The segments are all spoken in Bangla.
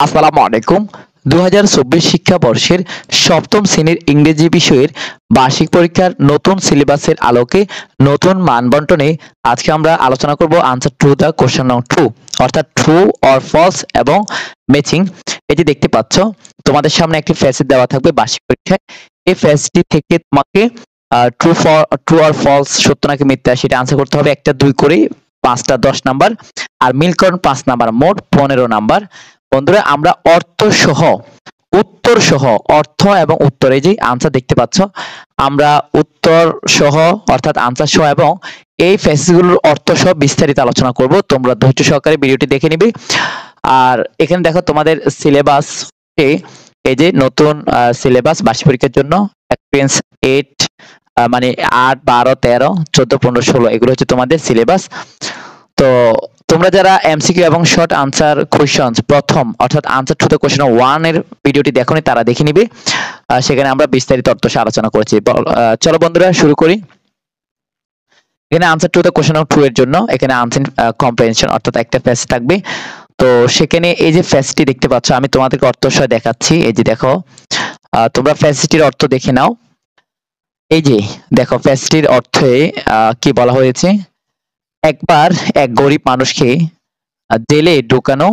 আসসালামু আলাইকুম। 2024 শিক্ষাবর্ষের সপ্তম শ্রেণীর ইংরেজি বিষয়ের বার্ষিক পরীক্ষার নতুন সিলেবাসের আলোকে নতুন মান বন্টনে আজকে আমরা আলোচনা করব আনসার টু দ্য কোশ্চেন নং 2, অর্থাৎ ট্রু অর ফলস এবং ম্যাচিং। এই যে দেখতে পাচ্ছ তোমাদের সামনে একটি ফ্যাসেট দেওয়া থাকবে বার্ষিক পরীক্ষায়। এই ফ্যাসেটটি থেকে তোমাকে ট্রু অর ফলস, সত্য নাকি মিথ্যা, সেটা আনসার করতে হবে। একটা 2 করে 5টা 10 নাম্বার, আর মিলকরণ 5 নাম্বার, মোট 15 নাম্বার। বন্ধুরা, আমরা উত্তর সহ অর্থ এবং উত্তর, এই যে আনসার দেখতে পাচ্ছ, আমরা উত্তর সহ অর্থাৎ আনসার সহ এবং এই ফ্যাসেজগুলোর অর্থ সহ বিস্তারিত আলোচনা করব। তোমরা ধৈর্য সহকারে ভিডিওটি দেখে নিবে। আর এখানে দেখো তোমাদের সিলেবাস, এই যে নতুন সিলেবাস বার্ষিক পরীক্ষার জন্য এক্সপেরিয়েন্স 8, মানে 8, 12, 13, 14, 15, 16 এগুলো হচ্ছে তোমাদের সিলেবাস। তো তোমরা যারা এমসিকিউ এবং শর্ট আনসার কোশ্চেনস প্রথম অর্থাৎ আনসার টু দ্য কোশ্চেন 1 এর ভিডিওটি দেখোনি, তারা দেখে নিবে। সেখানে আমরা বিস্তারিত অর্থ আলোচনা করেছি। চলো বন্ধুরা শুরু করি। এখানে আনসার টু দ্য কোশ্চেন 2 এর জন্য এখানে আনসার কম্প্রিহেনশন অর্থাৎ একটা ফেস থাকবে। তো সেখানে এই যে ফেসটি দেখতে পাচ্ছ, আমি তোমাদেরকে অর্থ সহ দেখাচ্ছি। এই যে দেখো, তোমরা ফেসটির অর্থ দেখে নাও। এই যে দেখো ফেসটির অর্থে কি বলা হয়েছে। একবার এক গরিব মানুষকে জেলে ঢোকানো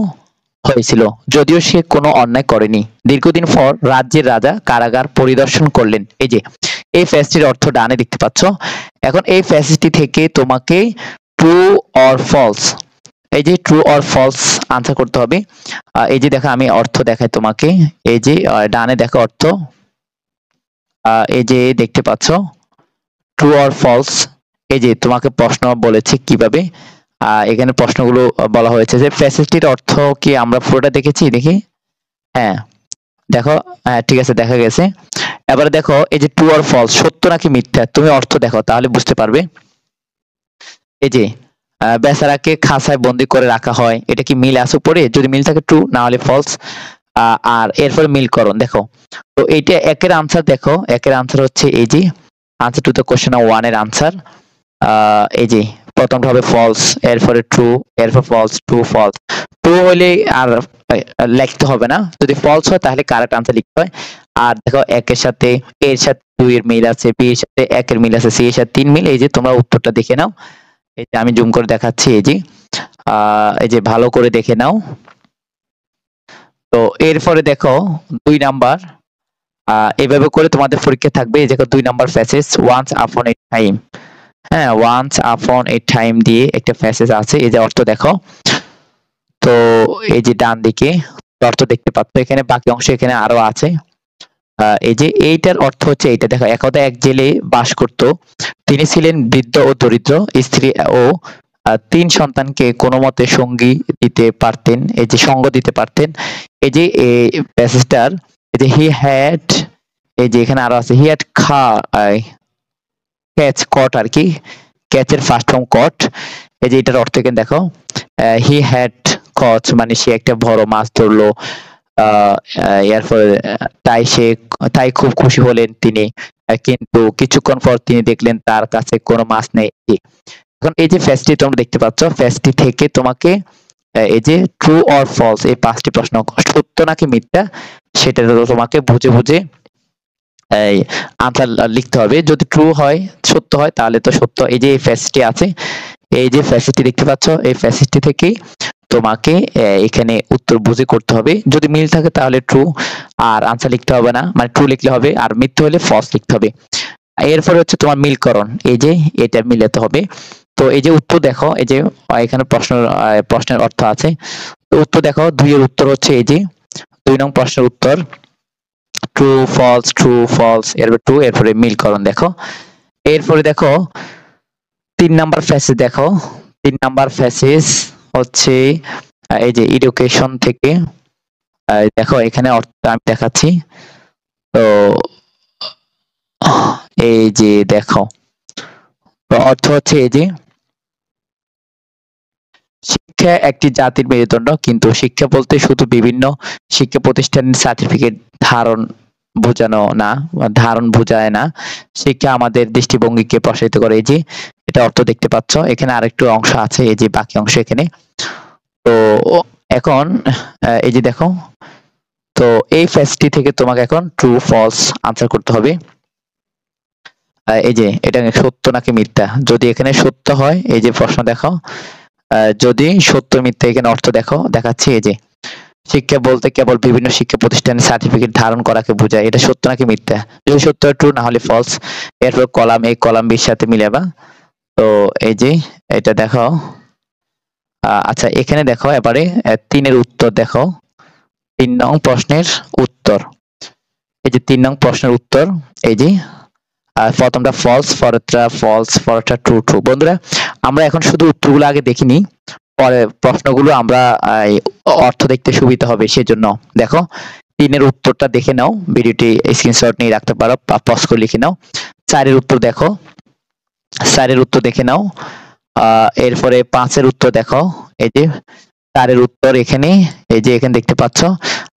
হয়েছিল, যদিও সে কোনো অন্যায় করেনি। দীর্ঘদিন পর রাজ্যের রাজা কারাগার পরিদর্শন করলেন। এই যে এই ফ্যাসটির অর্থ ডানে দেখতে পাচ্ছ। এখন এই ফ্যাসটি থেকে তোমাকে ট্রু অর ফলস, এই যে ট্রু অর ফলস আনসার করতে হবে। এই যে দেখো আমি অর্থ দেখাই তোমাকে। এই যে ডানে দেখো অর্থ, এই যে দেখতে পাচ্ছ ট্রু অর ফলস। এই যে তোমাকে প্রশ্ন বলেছে কিভাবে, এখানে প্রশ্নগুলো বলা হয়েছে যে ফ্যাসিলিটির অর্থ কি আমরা পুরোটা দেখেছি, দেখি। হ্যাঁ দেখো, ঠিক আছে, দেখা গেছে। এবারে দেখো এই যে ট্রু অর ফলস, সত্য নাকি মিথ্যা, তুমি অর্থ দেখো তাহলে বুঝতে পারবে। এই যে বেচারাকে খাঁচায় বন্দি করে রাখা হয়, এটা কি মিল আছে উপরে? যদি মিল থাকে ট্রু, না হলে ফলস। আর এরপরে মিলকরণ দেখো। তো এইটা একের আনসার দেখো, একের আনসার হচ্ছে এই যে আনসার টু দ্য কোশ্চেন 1 এর আনসার। এই যে প্রথমটা হবে ফলস, এরপরে ট্রু, এরপর ফলস, ট্রু, ফলস। ট্রু হলে আর লিখতে হবে না, যদি ফলস হয় তাহলে কারেক্ট আনসার লিখতে হয়। আর দেখো একের সাথে এর সাথে 2 এর মিল আছে, বি এর সাথে 1 এর মিল আছে, সি এর সাথে 3 মিল। এই যে তোমরা উত্তরটা দেখে নাও। এই যে আমি জুম করে দেখাচ্ছি। এই যে ভালো করে দেখে নাও। তো এরপরে দেখো 2 নাম্বার, এভাবে করে তোমাদের পরীক্ষা থাকবে। এই দেখো 2 নাম্বার প্যাসেজ, ওয়ান্স আপন এ টাইম। হ্যাঁ, ওয়ান্স আপন এ টাইম দিয়ে একটা প্যাসেজ আছে। এই যে অর্থ দেখো। তো এই যে ডান দিকে অর্থ দেখতে পাচ্ছ, এখানে বাকি অংশ এখানে আরো আছে। এই যে এইটার অর্থ হচ্ছে এইটা দেখো, একদা এক জেলে বাস করত। তিনি ছিলেন বৃদ্ধ ও দরিদ্র, স্ত্রী ও 3 সন্তানকে কোনো মতে সঙ্গী দিতে পারতেন, এই যে সঙ্গ দিতে পারতেন। এই যে এই প্যাসেজটার, এই যে হি হ্যাড, এই যে এখানে আরো আছে হি হ্যাড ক্যাচ কট আর কি, ক্যাচের ফার্স্ট ফর্ম কট। এই যে এটার অর্থ এখানে দেখো, হি হ্যাড কচ মানে সে একটা বড় মাছ ধরলো। এরপরে তাই খুব খুশি হলেন তিনি, কিন্তু কিছুক্ষণ পর তিনি দেখলেন তার কাছে কোনো মাছ নেই। এখন এই যে ফ্যাসটি তোমরা দেখতে পাচ্ছ, ফ্যাসটি থেকে তোমাকে এই যে ট্রু অর ফলস এই 5টি প্রশ্ন, সত্য নাকি মিথ্যা, সেটা তোমাকে বুঝে বুঝে এই আনসার লিখতে হবে। যদি ট্রু হয়, সত্য হয়, তাহলে তো সত্য। এই যে এই ফ্যাসটি আছে, এই যে ফ্যাসিলিটি দেখতে পাচ্ছ, এই ফ্যাসিলিটি থেকেই তোমাকে এখানে উত্তর বুঝে করতে হবে। যদি মিল থাকে তাহলে ট্রু, আর আনসার লিখতে হবে না, মানে ট্রু লিখলে হবে, আর মিথ্যা হলে ফলস লিখতে হবে। এরপরে হচ্ছে তোমার মিলকরণ, এই যে এটা মিলাতে হবে। তো এই যে উত্তর দেখো, এই যে এখানে প্রশ্নের অর্থ আছে। তো উত্তর দেখো, 2 এর উত্তর হচ্ছে এই যে 2 নং প্রশ্নের উত্তর ট্রু ফলস, এরপর ট্রু, এরপরে মিলকরণ দেখো। এরপরে দেখো 3 নাম্বার ফ্যাসেজ দেখো। 3 নাম্বার ফ্যাসেজ হচ্ছে এই যে এডুকেশন থেকে। দেখো এখানে অর্থ আমি দেখাচ্ছি। তো এই যে দেখো অর্থ হচ্ছে এই যে শিক্ষা একটি জাতির মেরুদণ্ড, কিন্তু শিক্ষা বলতে শুধু বিভিন্ন শিক্ষা প্রতিষ্ঠানের সার্টিফিকেট ধারণ বোঝায় না। শিক্ষা আমাদের দৃষ্টিভঙ্গিকে প্রসারিত করে। এই যে এটা অর্থ দেখতে পাচ্ছ, এখানে আরেকটু অংশ আছে, এই যে বাকি অংশ এখানে। তো এখন এই যে দেখো তো এই ফেজটি থেকে তোমাকে এখন ট্রু ফলস আনসার করতে হবে। এই যে এটা সত্য নাকি মিথ্যা, যদি এখানে সত্য হয় এই যে প্রশ্ন দেখো, যদি সত্য মিথ্যা এখানে অর্থ দেখো দেখাচ্ছি। এই যে শিক্ষা বলতে কেবল বিভিন্ন শিক্ষা প্রতিষ্ঠানে সার্টিফিকেট ধারণ করাকে বোঝায়, এটা সত্য নাকি মিথ্যা? যদি সত্য হয় ট্রু, না হলে ফলস। এরপর কলাম এ কলাম বির সাথে মিলাবা। তো এই যে এটা দেখো, আচ্ছা এখানে দেখো এবারে 3-এর উত্তর দেখো, 3 নং প্রশ্নের উত্তর। এই যে 3 নং প্রশ্নের উত্তর, এই যে প্রথমটা ফলস, পরেরটা ফলস, পরেরটা ট্রু। ট্রু বন্ধুরা, আমরা এখন শুধু উত্তরগুলো আগে দেখিনি, পরে প্রশ্নগুলো আমরা অর্থ দেখতে সুবিধা হবে সেজন্য। দেখো 3-এর উত্তরটা দেখে নাও, ভিডিওটি স্ক্রিনশট নিয়ে রাখতে পারো, পজ করে লিখে নাও। 4-এর উত্তর দেখো, 4-এর উত্তর দেখে নাও। এরপরে 5-এর উত্তর দেখো, এই যে 4-এর উত্তর এখানে, এই যে এখানে দেখতে পাচ্ছ।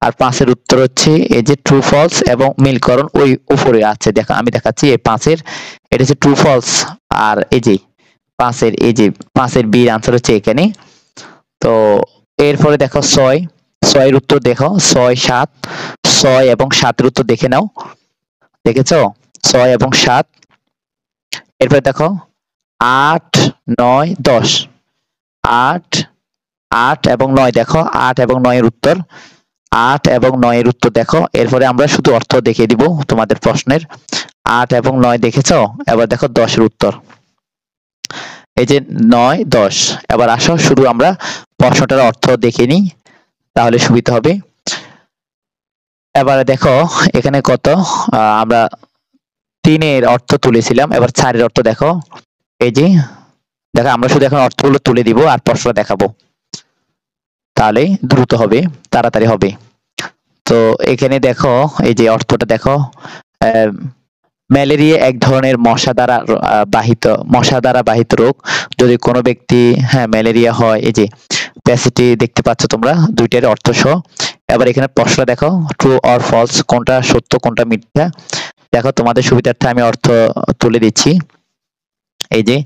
আর 5-এর উত্তর হচ্ছে এই যে ট্রু ফলস এবং মিলকরণ ওই উপরে আছে, দেখো আমি দেখাচ্ছি। এই 5-এর এটা হচ্ছে ট্রু ফলস, আর এই যে 5-এর এই যে 5-এর বি আনসার হচ্ছে এখানে। তো এরপরে দেখো 6-এর উত্তর দেখো, 6, 7, 6 এবং 7-এর উত্তর দেখে নাও। দেখেছো 6 এবং 7। এরপরে দেখো 8, 9, 10, 8, 8 এবং 9 দেখো, 8 এবং 9-এর উত্তর, 8 এবং 9-এর উত্তর দেখো। এরপরে আমরা শুধু অর্থ দেখিয়ে দিব তোমাদের প্রশ্নের। 8 এবং 9 দেখেছো, এবার দেখো 10-এর উত্তর। এই যে 9, 10। এবার আসো শুধু আমরা প্রশ্নটার অর্থ দেখে নিই, তাহলে সুবিধা হবে। এবারে দেখো এখানে কত, আমরা 3-এর অর্থ তুলেছিলাম, এবার 4-এর অর্থ দেখো। এই যে দেখো, আমরা শুধু এখন অর্থগুলো তুলে দিব আর প্রশ্নটা দেখাবো, তাহলে দ্রুত হবে, তাড়াতাড়ি হবে। তো এখানে দেখো এই যে অর্থটা দেখো, ম্যালেরিয়া এক ধরনের মশা দ্বারা বাহিত রোগ। যদি কোনো ব্যক্তি ম্যালেরিয়া হয়, এই যে প্যাসেজটি দেখতে পাচ্ছ তোমরা, দুইটার অর্থ সহ। এবার এখানে প্রশ্ন দেখো, ট্রু অর ফলস, কোনটা সত্য কোনটা মিথ্যা। দেখো তোমাদের সুবিধার্থে আমি অর্থ তুলে দিচ্ছি। এই যে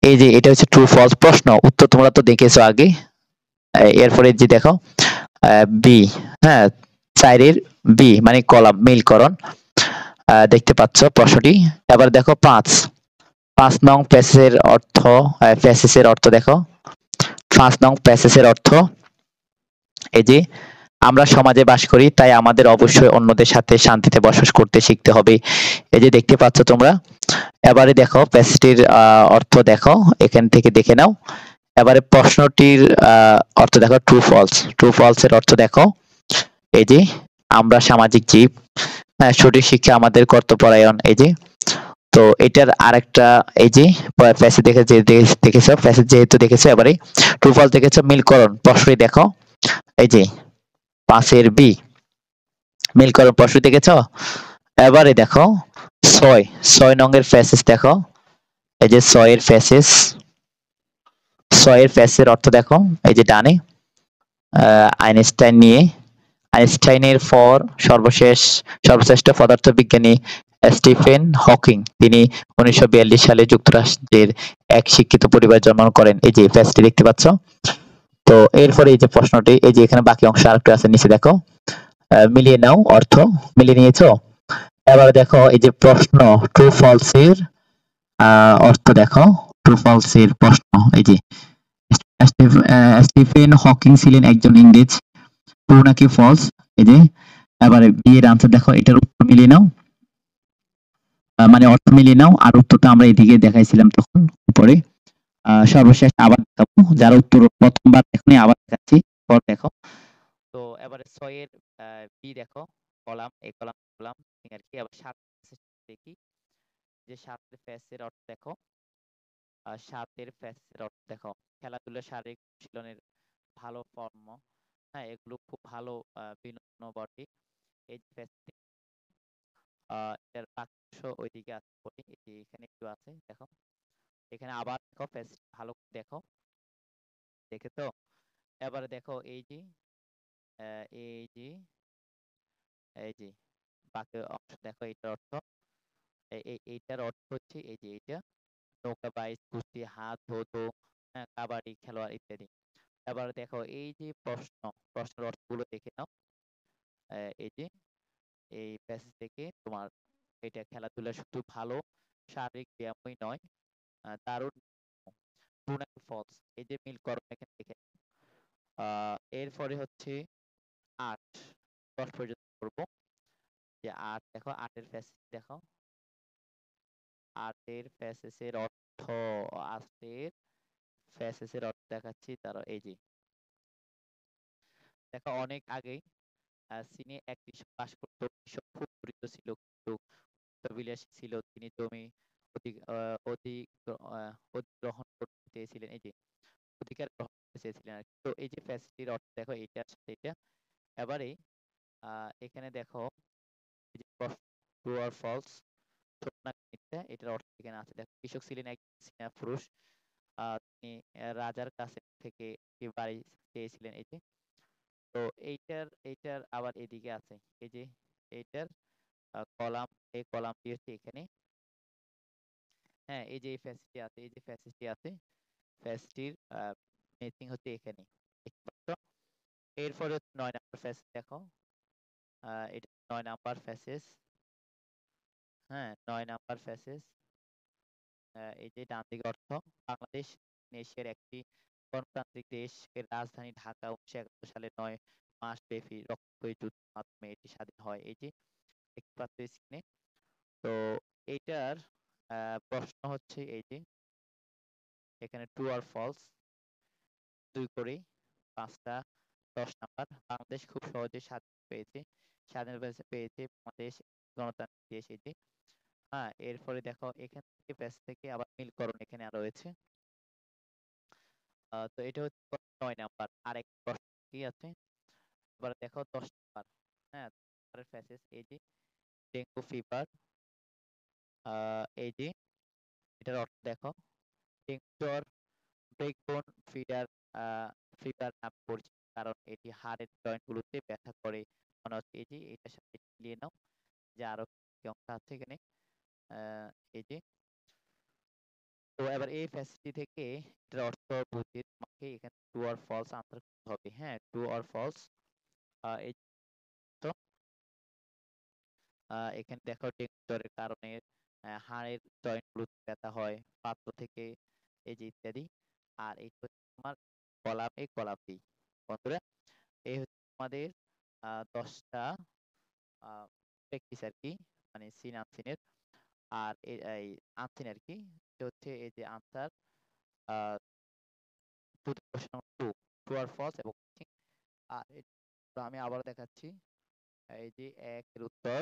এই যে এটা হচ্ছে ট্রু ফলস প্রশ্ন, উত্তর তোমরা তো দেখেছো আগে। এরপরে যে দেখো বি, হ্যাঁ 4-এর বি মানে কলাম মিলকরণ, দেখতে পাচ্ছ প্রশ্নটি। এবার দেখো 5 নং প্যাসেজের অর্থ, প্যাসেজের অর্থ দেখো। 5 নং প্যাসেজের অর্থ, এই যে আমরা সমাজে বাস করি, তাই আমাদের অবশ্যই অন্যদের সাথে শান্তিতে বসবাস করতে শিখতে হবে। এই যে দেখতে পাচ্ছ তোমরা। এবারে দেখো প্যাসেজটির অর্থ দেখো, এখান থেকে দেখে নাও। এবারে প্রশ্নটির অর্থ দেখো, ট্রু ফলস। ট্রু ফলস এর অর্থ দেখো, এই যে আমরা সামাজিক জীব, সঠিক শিক্ষা আমাদের কর্তব্যপরায়ণ। এই যে তো এটার আরেকটা, এই যে প্যাসেজ দেখেছো, প্যাসেজ যেহেতু দেখেছো, এবারে ট্রু ফলস দেখেছো, মিলকরণ প্রশ্নটি দেখো। এই যে 5-এর বি মিলকরণ প্রশ্ন দেখেছো। এবারে দেখো 6 নং এর প্যাসেজ দেখো। এই যে 6-এর প্যাসেজ, 6-এর প্যাসেজের অর্থ দেখো, এই যে ডানে আইনস্টাইন নিয়ে, আইনস্টাইনের পর সর্বশ্রেষ্ঠ পদার্থবিজ্ঞানী স্টিফেন হকিং, তিনি 1942 সালে যুক্তরাষ্ট্রের এক শিক্ষিত পরিবারে জন্মগ্রহণ করেন। এই যে প্যাসেজটি দেখতে পাচ্ছ। তো এরপরে এই যে প্রশ্নটি, এই যে এখানে বাকি অংশ আরেকটু আছে নিচে দেখো, মিলিয়ে নাও, অর্থ মিলিয়ে নিয়েছো। এবার দেখো এই যে প্রশ্ন, ট্রু ফলস এর অর্থ দেখো। ট্রু ফলস এর প্রশ্ন, এই যে স্টিফেন হকিং ছিলেন একজন ইংরেজ, ট্রু নাকি ফলস। এই যে এবারে বি এর আনসার দেখো, এটার উত্তর মিলিয়ে নাও, মানে অর্থ মিলিয়ে নাও। আর উত্তরটা আমরা এদিকে দেখাইছিলাম তখন উপরে। সর্বশেষ আবার দেখাবো, যারা উত্তর প্রথমবার দেখনি আবার দেখাচ্ছি, পর দেখো। তো এবারে 6-এর বি দেখো, কলাম এই কলাম কলাম আর কি। আবার 7 দেখি, যে 7-এর প্যাসের অর্থ দেখো। 7-এর প্যাসের অর্থ দেখো, খেলাধুলা শারীরিক অনুশীলনের ভালো ফর্ম, এগুলো খুব ভালো বিনোদন বটে। এই যে প্যাসটি, এটার বাক্স ওইদিকে আছে, এই যে এখানে একটু আছে দেখো। এখানে আবার দেখো প্যাসটি ভালো করে দেখো, দেখেছো। এবারে দেখো এই যে এই যে এই যে বাকি অংশ দেখো, এটার অর্থ, এইটার অর্থ হচ্ছে এই যে এইটা নৌকাবাইজ, কুস্তি, হাত ধোতো, কাবাডি খেলোয়াড় ইত্যাদি। এবার দেখো এই যে প্রশ্নের অর্থগুলো দেখে নাও। এই যে এই প্যাসেজ থেকে তোমার এটা খেলাধুলা শুধু ভালো শারীরিক ব্যায়ামই নয়, দারুণ ব্রুনাই ফলস, এই যে মিল করো এখানে দেখে। এরপরে হচ্ছে ৮, ১০ পর্যন্ত করবো। যে ৮ দেখো, ৮ এর প্যাসেজ দেখো, ৮ এর প্যাসেজের অর্থ, ৮ এর প্যাসেজের অর্থ দেখাচ্ছি, তারা এই যে দেখো অনেক আগেই চীনে এক কৃষক বাস করত। কৃষক খুব দরিদ্র ছিল, কিন্তু বিলাসী ছিল। তিনি জমি অধিগ্রহণ করতে চেয়েছিলেন, এই যে অধিকার গ্রহণ করতে চেয়েছিলেন আর কি। তো এই যে ফ্যাসিলিটির অর্থ দেখো এইটার সাথে এটা। এবারে এখানে দেখো এই যে ট্রু অর ফলস, ছোট না মিথ্যা, এটার অর্থ এখানে আছে। দেখো কৃষক ছিলেন এক চীনা পুরুষ। তিনি রাজার কাছে থেকে একটি বাড়ি চেয়েছিলেন, এই যে। তো এইটার আবার এদিকে আছে, এই যে এইটার কলাম, এই কলামটি হচ্ছে এখানে। হ্যাঁ, এই যে এই ফ্যাসিলিটি আছে, এই যে ফ্যাসিলিটি আছে, ফ্যাসিলিটির ম্যাচিং হচ্ছে এখানে, দেখতে পাচ্ছ। এরপরে হচ্ছে ৯ নাম্বার ফ্যাসেজ দেখো, এটা ৯ নাম্বার ফ্যাসেজ। হ্যাঁ, ৯ নাম্বার ফ্যাসেজ। এই যে ডান দিকে অর্থ, বাংলাদেশ এশিয়ার একটি গণতান্ত্রিক দেশ। এর রাজধানী ঢাকা। ১৯৭১ সালে ৯ মাস ব্যাপী রক্তক্ষয়ী যুদ্ধের মাধ্যমে এটি স্বাধীন হয়, এই যে দেখতে পাচ্ছ স্ক্রিনে। তো এইটার প্রশ্ন হচ্ছে এই যে এখানে ট্রু আর ফলস, ২ করেই ৫টা, ১০ নাম্বার। বাংলাদেশ খুব সহজে স্বাধীনতা পেয়েছে। বাংলাদেশ গণতান্ত্রিক দেশ, এই যে। হ্যাঁ, এরপরে দেখো এখান থেকে প্যাচ থেকে আবার মিলকরণ এখানে আর রয়েছে। তো এটা হচ্ছে ৯ নাম্বার। আর এক প্রশ্ন কি আছে, এবার দেখো ১০ নাম্বার। হ্যাঁ, প্যাসেজ এই যে ডেঙ্গু ফিভার, এই যে এটার অর্থ দেখো, ডেঙ্গু জ্বর ব্রেকবোন ফিডার ফিভার নামে পরিচিত, কারণ এটি হাড়ের জয়েন্টগুলোতে ব্যথা করে মনে হচ্ছে, এই যে এটার সাথে মিলিয়ে নাও, যে আরো কি অংশ আছে এখানে। এই যে, তো এবার এই ফ্যাসিলিটি থেকে এটার অর্থ বুঝে তোমাকে এখানে ট্রু অর ফলস আনসার করতে হবে। হ্যাঁ, ট্রু অর ফলস। এই তো এখানে দেখো ডেঙ্গু জ্বরের কারণে হাড়ের জয়েন্টগুলোতে ব্যথা হয়, পাত্র থেকে, এই যে ইত্যাদি। আর এই হচ্ছে তোমার কলাম এ, কলাম বি। বন্ধুরা, এই হচ্ছে আমাদের 10টা প্র্যাকটিস আর কি, মানে সিন আনসিনের। আর এই আনসিন আর কি, এটা হচ্ছে এই যে আনসার, প্রশ্ন টু, ট্রু আর ফলস এবং matching। আর তো আমি আবার দেখাচ্ছি, এই যে ১ এর উত্তর,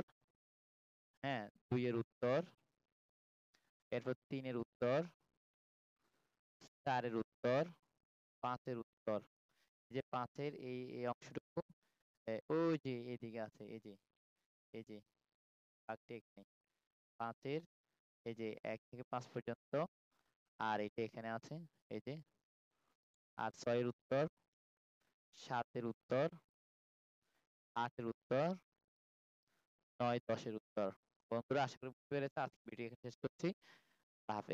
হ্যাঁ, ২ এর উত্তর, এরপর ৩ এর উত্তর, ৪ এর উত্তর, ৫ এর উত্তর। এই যে ৫ এর এই অংশটুকু, ওই যে এদিকে আছে, এই যে দাগটি এখানে ৫ এর, এই যে ১ থেকে ৫ পর্যন্ত। আর এটা এখানে আছে, এই যে। আর ৬ এর উত্তর, ৭ এর উত্তর, ৮ এর উত্তর, ৯, ১০ এর উত্তর। বন্ধুরা, আশা করি বুঝতে পেরেছো। আজকে ভিডিও এখানে শেষ করছি। আল্লাহ হাফেজ।